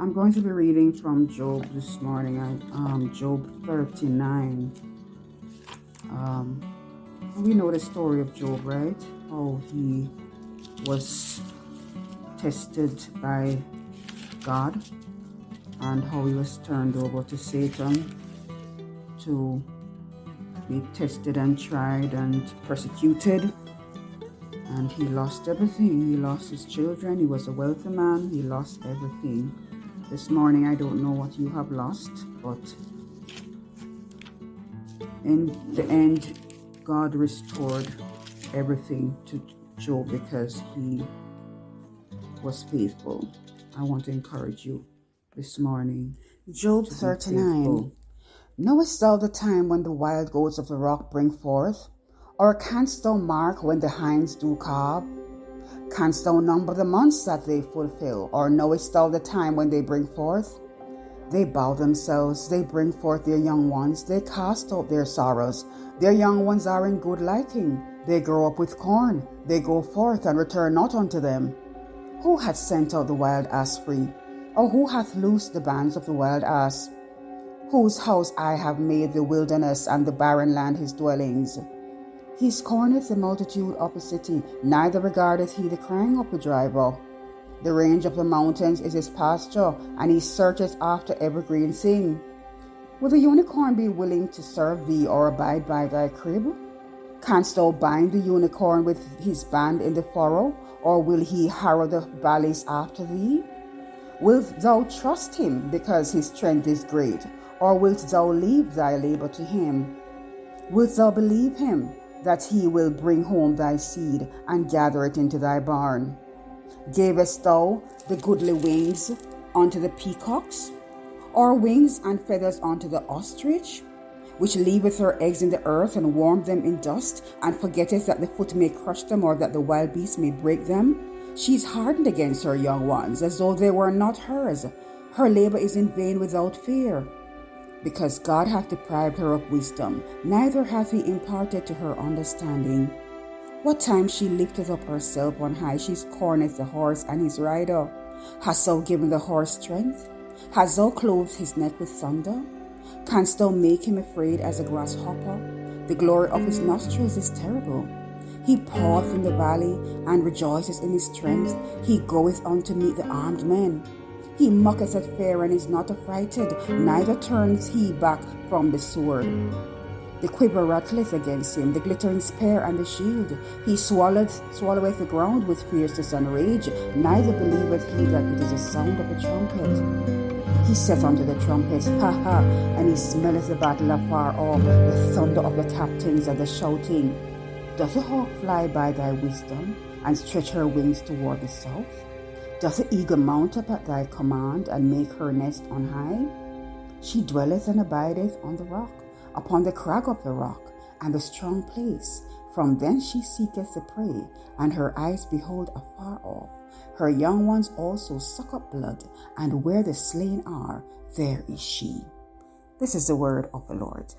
I'm going to be reading from Job this morning, Job 39. We know the story of Job, right? How he was tested by God and how he was turned over to Satan to be tested and tried and persecuted. And he lost everything. He lost his children. He was a wealthy man. He lost everything. This morning, I don't know what you have lost, but in the end, God restored everything to Job because he was faithful. I want to encourage you this morning. Job 39. Knowest thou the time when the wild goats of the rock bring forth? Or canst thou mark when the hinds do calve? Canst thou number the months that they fulfill? Or knowest thou the time when they bring forth? They bow themselves, they bring forth their young ones, they cast out their sorrows. Their young ones are in good liking. They grow up with corn, they go forth and return not unto them. Who hath sent out the wild ass free? Or who hath loosed the bands of the wild ass? Whose house I have made the wilderness, and the barren land his dwellings. He scorneth the multitude of the city, neither regardeth he the crying of the driver. The range of the mountains is his pasture, and he searcheth after every green thing. Will the unicorn be willing to serve thee, or abide by thy crib? Canst thou bind the unicorn with his band in the furrow, or will he harrow the valleys after thee? Wilt thou trust him, because his strength is great, or wilt thou leave thy labor to him? Wilt thou believe him, that he will bring home thy seed, and gather it into thy barn? Gavest thou the goodly wings unto the peacocks, or wings and feathers unto the ostrich, which leaveth her eggs in the earth, and warm them in dust, and forgetteth that the foot may crush them, or that the wild beast may break them? She is hardened against her young ones, as though they were not hers. Her labor is in vain without fear. Because God hath deprived her of wisdom, neither hath he imparted to her understanding. What time she lifteth up herself on high, she scorneth the horse and his rider. Hast thou given the horse strength? Hast thou clothed his neck with thunder? Canst thou make him afraid as a grasshopper? The glory of his nostrils is terrible. He paweth in the valley, and rejoices in his strength. He goeth on to meet the armed men. He mocketh at fear, and is not affrighted, neither turns he back from the sword. The quiver rattleth against him, the glittering spear and the shield. He swalloweth the ground with fierceness and rage, neither believeth he that it is the sound of a trumpet. He saith unto the trumpet, Ha ha, and he smelleth the battle afar off, the thunder of the captains and the shouting. Doth the hawk fly by thy wisdom, and stretch her wings toward the south? Doth the eagle mount up at thy command, and make her nest on high? She dwelleth and abideth on the rock, upon the crag of the rock, and the strong place. From thence she seeketh the prey, and her eyes behold afar off. Her young ones also suck up blood, and where the slain are, there is she. This is the word of the Lord.